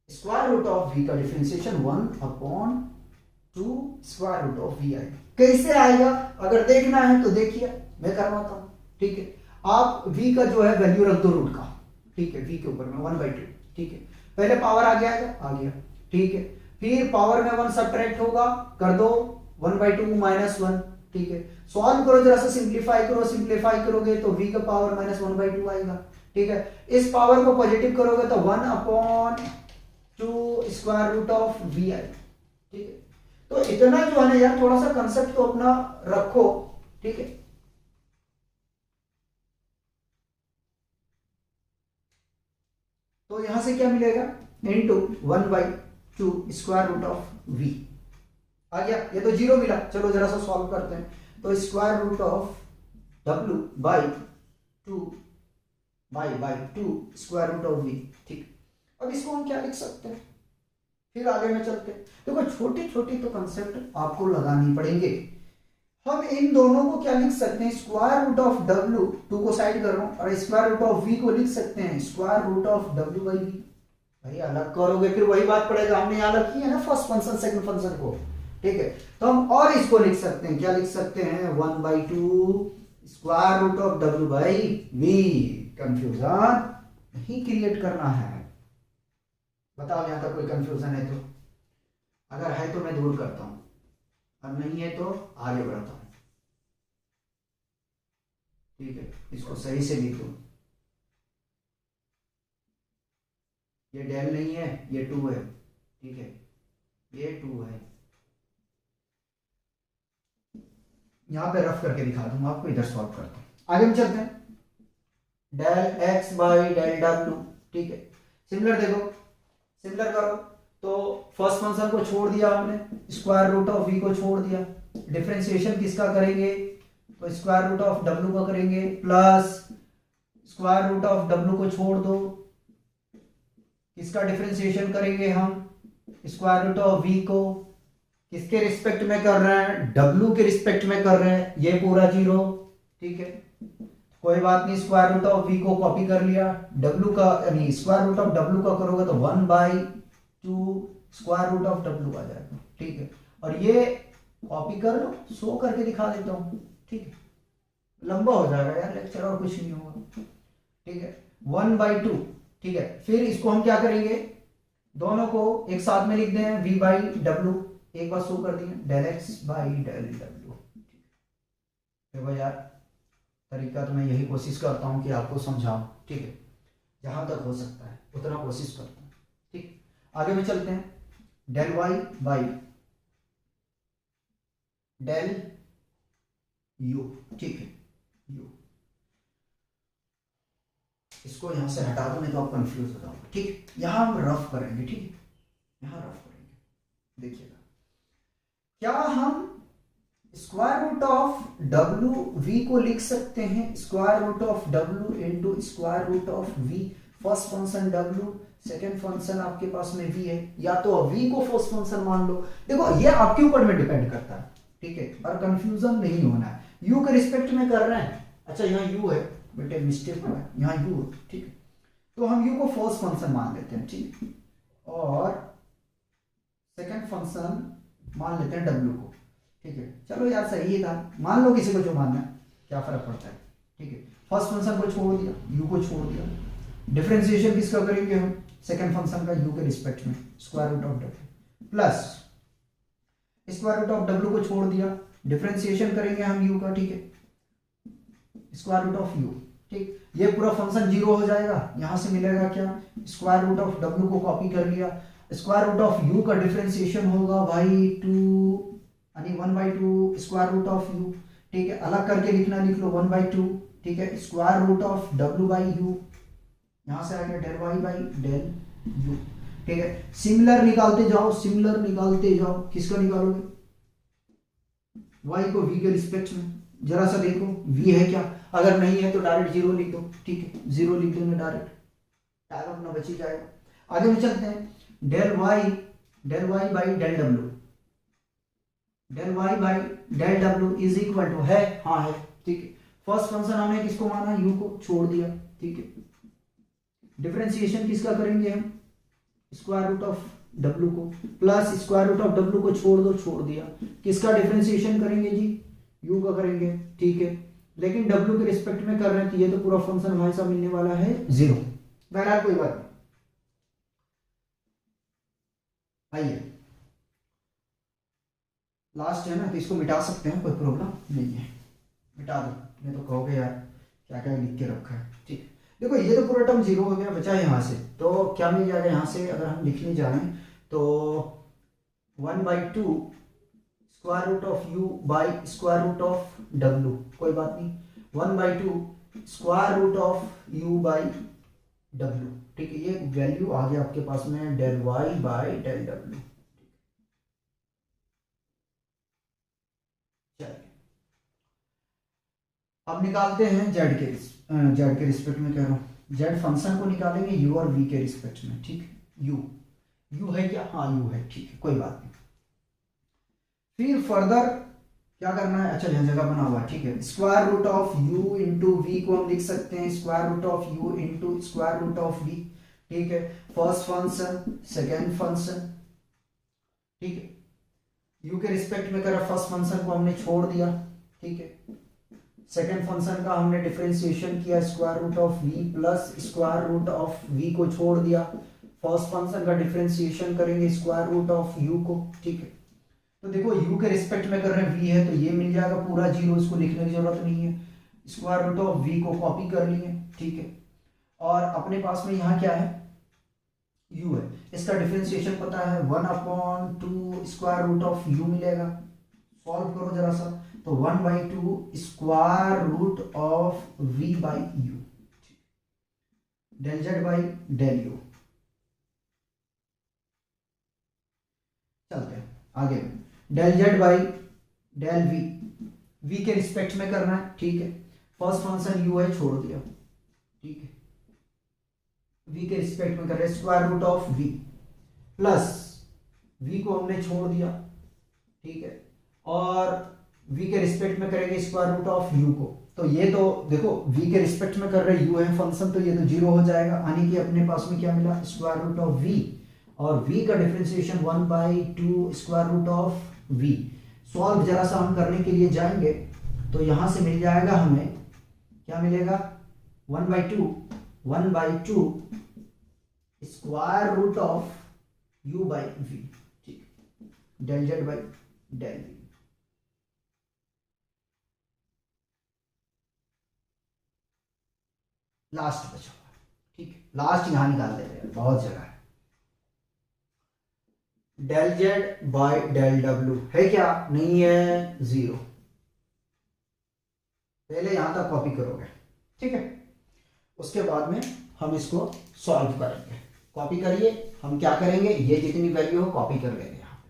A: स्क्वायर रूट ऑफ वी का differentiation 1/2 square root of V आएगा। कैसे आएगा अगर देखना है तो देखिए, मैं करवाता हूं। ठीक है, आप v का जो है वैल्यू रख दो रूट का। ठीक है, v के ऊपर में 1/2। ठीक है, पहले पावर आ गया, ठीक है, फिर पावर में 1 सब्ट्रैक्ट होगा, कर दो 1/2 -1। ठीक है, सॉल्व करो, जरा सा सिंप्लीफाई करोगे तो v का पावर -1/2 आएगा। ठीक है, इस पावर को पॉजिटिव करोगे तो 1/2 स्क्वायर रूट ऑफ वी आएगा। ठीक है, तो इतना जो है ना यार, थोड़ा सा कंसेप्ट तो अपना रखो। ठीक है, तो यहां से क्या मिलेगा? Into 1/2 square root of V आ गया। ये तो 0 मिला, चलो जरा सा सॉल्व करते हैं। तो square root of w by 2 square root of V. ठीक, अब इसको हम क्या लिख सकते हैं, फिर आगे में चलते हैं। देखो छोटी छोटी तो कंसेप्ट आपको लगानी पड़ेंगे। हम इन दोनों को क्या लिख सकते हैं? स्क्वायर रूट ऑफ w, 2 को साइड कर रहा हूं, और स्क्वायर रूट ऑफ v को लिख सकते हैं square root of w by v। भाई अलग करोगे फिर वही बात पड़ेगा, हमने यहां अलग किया ना फर्स्ट फंक्शन सेकंड फंक्शन को। ठीक है, तो हम और इसको लिख सकते हैं, क्या लिख सकते हैं? 1/2 square root of w by v। Confusion नहीं क्रिएट करना है। बताओ यहां तक कोई कंफ्यूजन है तो? अगर है तो मैं दूर करता हूं, और नहीं है तो आगे बढ़ता हूं। ठीक है, इसको सही से लिखो। ये डेल नहीं है, ये 2 है। ठीक है, ये 2 है। यहां पे रफ करके दिखा दूंगा आपको, इधर सॉल्व करता हूं। आगे में चलते हैं। Del X by del W. ठीक है, सिमिलर देखो, सिमिलर करो तो फर्स्ट फंक्शन को छोड़ दिया हमने, स्क्वायर रूट ऑफ वी को छोड़ दिया। डिफरेंशिएशन किसका करेंगे? तो स्क्वायर रूट ऑफ डब्ल्यू का करेंगे, plus square root of W को छोड़ दो, किसका डिफरेंशिएशन करेंगे हम? स्क्वायर रूट ऑफ वी को। किसके रिस्पेक्ट में कर रहे हैं? डब्ल्यू के रिस्पेक्ट में कर रहे हैं, ये पूरा 0। ठीक है, कोई बात नहीं, स्क्वायर रूट ऑफ वी को कॉपी कर लिया, डब्ल्यू का यानी स्क्वायर रूट ऑफ डब्ल्यू का करोगे तो 1/2 स्क्वायर रूट ऑफ डब्ल्यू आ जाएगा। ठीक है, और ये कॉपी कर लो, शो करके दिखा देता हूं। ठीक है, लंबा हो जाएगा यार लेक्चर, और कुछ नहीं होगा। ठीक है, 1/2। ठीक है, फिर इसको हम क्या करेंगे? दोनों को एक साथ में लिख दें, v बाई डब्ल्यू। एक बार शो कर दिए, del X by del W. देखो यार, तरीका तो मैं यही कोशिश करता हूं कि आपको समझाऊं। ठीक है, जहां तक हो सकता है उतना कोशिश करता हूं। ठीक, आगे में चलते हैं। Del Y by del U. ठीक है, यू, इसको यहां से हटा दो, नहीं तो आप कंफ्यूज हो जाओगे। ठीक, यहां हम रफ करेंगे। ठीक है, यहां रफ करेंगे। देखिएगा, क्या हम square root of W V को लिख सकते हैं square root of W into square root of V. First function W, second function आपके पास में वी है, या तो वी को फर्स्ट फंक्शन मान लो। देखो ये आपके ऊपर में डिपेंड करता है। ठीक है, और कंफ्यूजन नहीं होना है। यू के रिस्पेक्ट में कर रहे हैं, अच्छा यहाँ यू है बेटे, मिस्टेक हुआ है, यहाँ यू है। ठीक है, तो हम यू को फर्स्ट फंक्शन मान लेते हैं। ठीक, और सेकेंड फंक्शन मान लेते हैं डब्ल्यू को। ठीक है, चलो यार सही था, मान लो किसी को जो मानना है, क्या फर्क पड़ता है। ठीक है, फर्स्ट फंक्शन को छोड़ दिया, यू को छोड़ दिया। डिफरेंशिएशन किसका करेंगे हम? सेकंड फंक्शन का, यू के रिस्पेक्ट में, square root of W, plus square root of W को छोड़ दिया, डिफरेंशिएशन करेंगे हम यू का। ठीक है, स्क्वायर रूट ऑफ यू। ठीक, ये पूरा फंक्शन 0 हो जाएगा। यहां से मिलेगा क्या? स्क्वायर रूट ऑफ डब्ल्यू को कॉपी कर लिया, स्क्वायर रूट ऑफ यू का डिफरेंशिएशन होगा भाई 2 यानी 1/2 स्क्वायर रूट ऑफ यू। ठीक है, अलग करके लिखना, लिख लो 1/2। ठीक है, square root of W by U, यहां से आ गया del Y by del U. ठीक है, सिमिलर निकालते जाओ, सिमिलर निकालते जाओ। किसका निकालोगे? y को v के रिस्पेक्ट में, जरा सा देखो v है क्या, अगर नहीं है तो डायरेक्ट जीरो लिख दो, ठीक है, जीरो लिख देंगे डायरेक्ट, टाइम अपना बच ही जाएगा। आगे में चलते हैं, del y by del w, del y by del w is equal to है, हाँ है, ठीक है। फर्स्ट फंक्शन हमने किसको माना, u को छोड़ दिया, ठीक है। डिफरेंशिएशन किसका करेंगे हम, स्क्वायर रूट ऑफ w को, plus square root of w को छोड़ दो, छोड़ दिया, किसका डिफरेंशिएशन करेंगे जी, u का करेंगे, ठीक है। लेकिन w के रिस्पेक्ट में कर रहे हैं तो ये तो पूरा फंक्शन हमारे साथ मिलने वाला है जीरो, बहरहाल कोई बात नहीं। आइए लास्ट है ना, तो इसको मिटा सकते हैं, कोई प्रॉब्लम नहीं है, मिटा दो, नहीं तो कहोगे यार क्या क्या लिख के रखा है, ठीक है। देखो ये तो पूरा टर्म जीरो हो गया, बचा है यहाँ से, तो क्या मिल जाएगा यहाँ से, अगर हम लिखने जा रहे हैं तो 1/2 square root of u by square root of w, कोई बात नहीं, 1/2 square root of u by w, ठीक है। ये वैल्यू आ गया आपके पास में del y by del w। चलिए अब निकालते हैं जेड के रिस्पेक्ट में, कह रहा हूँ जेड फंक्शन को निकालेंगे u और v के रिस्पेक्ट में, ठीक है। u है क्या, हाँ u है, ठीक है, कोई बात नहीं। फिर फर्दर क्या करना है, अच्छा यहाँ जगह बना हुआ है, ठीक है। Square root of u into V को हम लिख सकते हैं square root of u into square root of v, ठीक है। फर्स्ट फंक्शन सेकेंड फंक्शन, ठीक है। u के रिस्पेक्ट में करा, फर्स्ट फंक्शन को हमने छोड़ दिया, ठीक है। सेकेंड फंक्शन का हमने डिफरेंशिएशन किया, square root of v plus square root of v को छोड़ दिया, फर्स्ट फंक्शन का डिफरेंशिएशन करेंगे स्क्वायर रूट ऑफ u को, ठीक है। तो देखो u के रिस्पेक्ट में कर रहे हैं v है तो ये मिल जाएगा पूरा जीरो, इसको लिखने की जरूरत नहीं है, स्क्वायर रूट ऑफ v को कॉपी कर लिए, ठीक है। और अपने पास में यहाँ क्या है, u है, इसका डिफरेंशिएशन पता है 1/2 स्क्वायर रूट ऑफ u मिलेगा, सॉल्व करो जरा सा, तो 1/2 square root of v by u, del z by del u। चलते हैं आगे, del z by del v के रिस्पेक्ट में करना है, ठीक है। फर्स्ट फंक्शन u है, छोड़ दिया, ठीक है। v के रिस्पेक्ट में कर रहे हैं square root of v plus v को हमने छोड़ दिया, ठीक है। और v के रिस्पेक्ट में करेंगे स्क्वायर रूट ऑफ u को, तो ये तो देखो v के रिस्पेक्ट में कर रहे u है फंक्शन, तो ये तो जीरो हो जाएगा, यानी कि अपने पास में क्या मिला, स्क्वायर रूट ऑफ v, और v का differentiation 1/2 square root of v। Solve जरा सा हम करने के लिए जाएंगे तो यहां से मिल जाएगा हमें, क्या मिलेगा, 1/2 square root of u by v, ठीक, del z by del v। Last बचा हुआ, ठीक है, लास्ट यहां निकाल देते हैं, बहुत जगह है। Del z by del w है क्या, नहीं है, जीरो, पहले यहां तक कॉपी करोगे, ठीक है। उसके बाद में हम इसको सॉल्व करेंगे, कॉपी करिए, हम क्या करेंगे, ये जितनी वैल्यू हो कॉपी कर लेंगे यहां पे।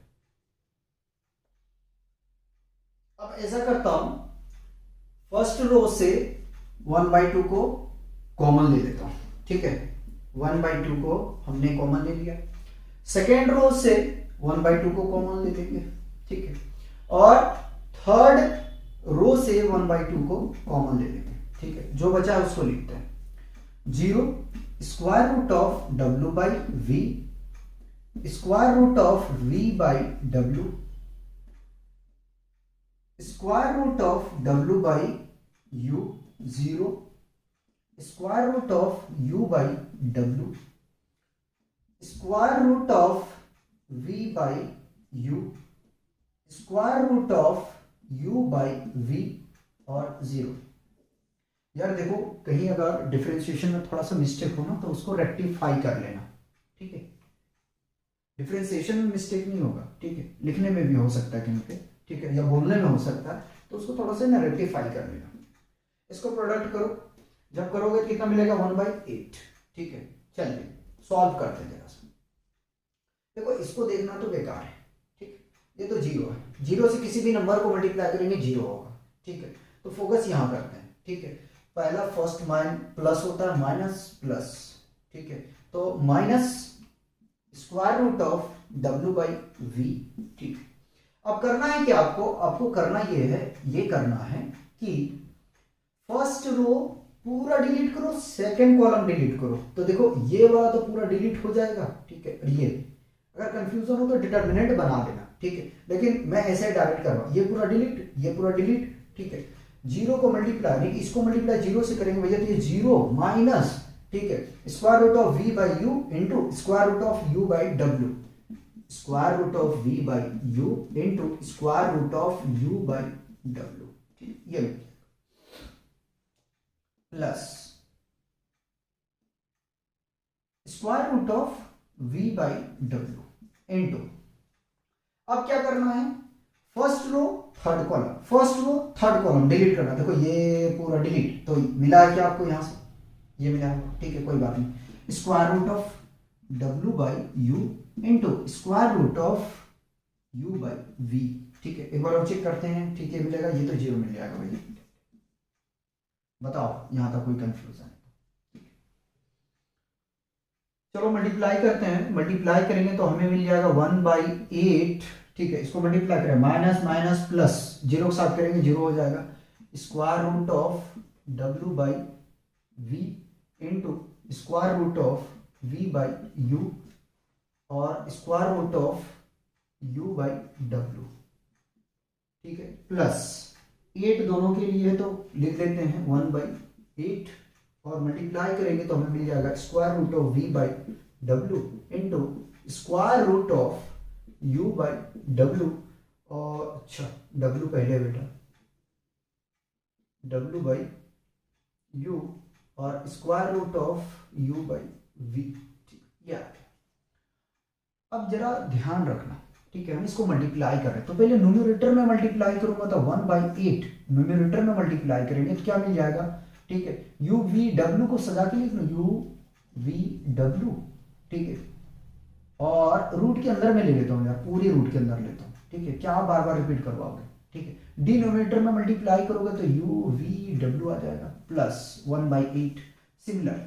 A: अब ऐसा करता हूं, फर्स्ट रो से 1/2 को कॉमन ले लेता हूं, ठीक है, 1/2 को हमने कॉमन ले लिया। सेकेंड रो से 1/2 को कॉमन ले लेंगे, ठीक है। और थर्ड रो से 1/2 को कॉमन ले लेंगे, ठीक है। जो बचा है उसको लिखते हैं, 0 square root of w by v square root of v by w square root of w by u, 0 square root of u by w square root of v by u square root of u by v और 0। यार देखो कहीं अगर डिफरेंशिएशन में थोड़ा सा मिस्टेक हो ना तो उसको रेक्टिफाई कर लेना, ठीक है। डिफरेंशिएशन में मिस्टेक नहीं होगा, ठीक है, लिखने में भी हो सकता है कहीं पे, ठीक है, या बोलने में हो सकता है, तो उसको थोड़ा सा ना रेक्टिफाई कर लेना। इसको प्रोडक्ट करो, जब करोगे तो कितना मिलेगा, 1/8, ठीक है। चलिए सॉल्व करते हैं जरा सा, देखो इसको देखना तो बेकार है, ठीक, ये तो जीरो है, जीरो से किसी भी नंबर को मल्टीप्लाई करेंगे जीरो होगा, ठीक है। तो फोकस यहाँ करते हैं, ठीक है। पहला फर्स्ट माइन प्लस होता है, माइनस प्लस, ठीक है। तो minus square root of W by V, ठीक। अब करना है कि आपको करना ये है, ये करना है कि फर्स्ट रो पूरा डिलीट करो, सेकंड कॉलम डिलीट करो। तो देखो ये वाला तो पूरा डिलीट हो जाएगा, ठीक है। ये अगर कंफ्यूजन हो तो डिटर्मिनेंट बना देना, ठीक है। लेकिन मैं ऐसे डायरेक्ट कर रहा हूं, ये पूरा डिलीट, ये पूरा डिलीट, ठीक है। जीरो को मल्टीप्लाई नहीं, इसको मल्टीप्लाई जीरो से करेंगे भैया, तो ये जीरो माइनस, ठीक है, square root of V by U into square root of U by W, square root of V by U into square root of U by W, ठीक, ये plus square root of V by W into, अब क्या करना है, first row third column, first row third column delete करना। देखो ये पूरा डिलीट, तो मिला है क्या आपको यहां से, ये मिला है, ठीक है, कोई बात नहीं। Square root of W by U into square root of U by V, ठीक है। एक बार और चेक करते हैं, ठीक है, मिलेगा, ये तो जीरो मिल जाएगा भैया। बताओ यहां तक कोई कंफ्यूजन है? चलो मल्टीप्लाई करते हैं, मल्टीप्लाई करेंगे तो हमें मिल जाएगा 1/8, ठीक है। इसको मल्टीप्लाई करें, माइनस माइनस प्लस, जीरो के साथ करेंगे जीरो हो जाएगा, square root of W by V into square root of V by U और square root of U by W, ठीक है, प्लस 8 दोनों के लिए है तो लिख लेते हैं 1/8 और मल्टीप्लाई करेंगे तो हमें मिल जाएगा square root of V by W into square root of U by W, और अच्छा W पहले बेटा, W बाई U और square root of U by V, ठीक है। अब जरा ध्यान रखना, ठीक है, हम इसको मल्टीप्लाई कर रहे हैं तो पहले न्यूमरेटर में मल्टीप्लाई करूंगा तो 1/8 न्यूमरेटर में मल्टीप्लाई करेंगे तो क्या मिल जाएगा, ठीक है। U V W को सजा के लिख लो, U V W, ठीक है, और रूट के अंदर में ले लेता हूं यार, पूरी रूट के अंदर लेता हूं, ठीक है, क्या बार बार रिपीट करवाओगे, ठीक है। डिनोमिनेटर में मल्टीप्लाई करोगे तो U V W आ जाएगा प्लस 1/8, सिमिलर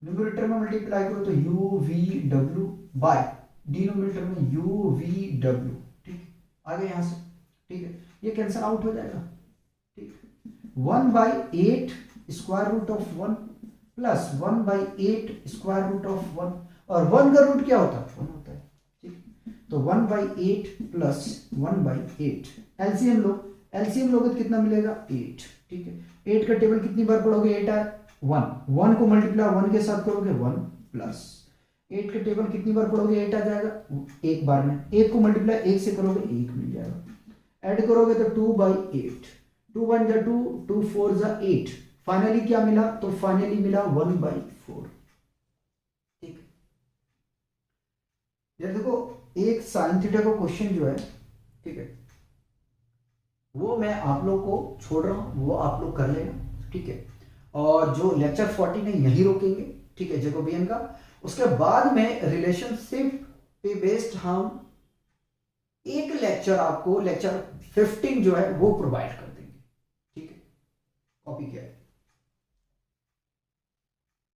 A: न्यूमरेटर में मल्टीप्लाई करो तो U V W by denominator में U V W, ठीक, आगे यहां से, ठीक है, ये कैंसिल आउट हो जाएगा, ठीक। 1/8 स्क्वायर रूट ऑफ 1 प्लस 1/8 स्क्वायर रूट ऑफ 1, और 1 का रूट क्या होता है, 1 होता है, ठीक। तो 1/8 प्लस 1/8 एलसीएम लो, एलसीएम लोगे तो कितना मिलेगा 8, ठीक है। 8 का टेबल कितनी बार पढ़ोगे, 8 आए 1 को मल्टीप्लाई 1 के साथ करोगे 1 प्लस 8 का टेबल कितनी बार पढ़ोगे, 8 आ जाएगा एक बार में, 1 को मल्टीप्लाई 1 से करोगे 1 मिल जाएगा, ऐड करोगे तो 2/8, 2 1 जा 2, 2 4 जा 8, फाइनली क्या मिला, तो फाइनली मिला 1/4, ठीक। ये देखो एक साइन थीटा का क्वेश्चन जो है, ठीक है, वो मैं आप लोग को छोड़ रहा हूं, वो आप लोग कर लेना, ठीक है। और जो लेक्चर 14 है यही रोकेंगे, ठीक है, जैकोबियन का। उसके बाद में रिलेशनशिप पे बेस्ड हम एक लेक्चर आपको, लेक्चर 15 जो है वो प्रोवाइड कर देंगे, ठीक है। कॉपी किया है।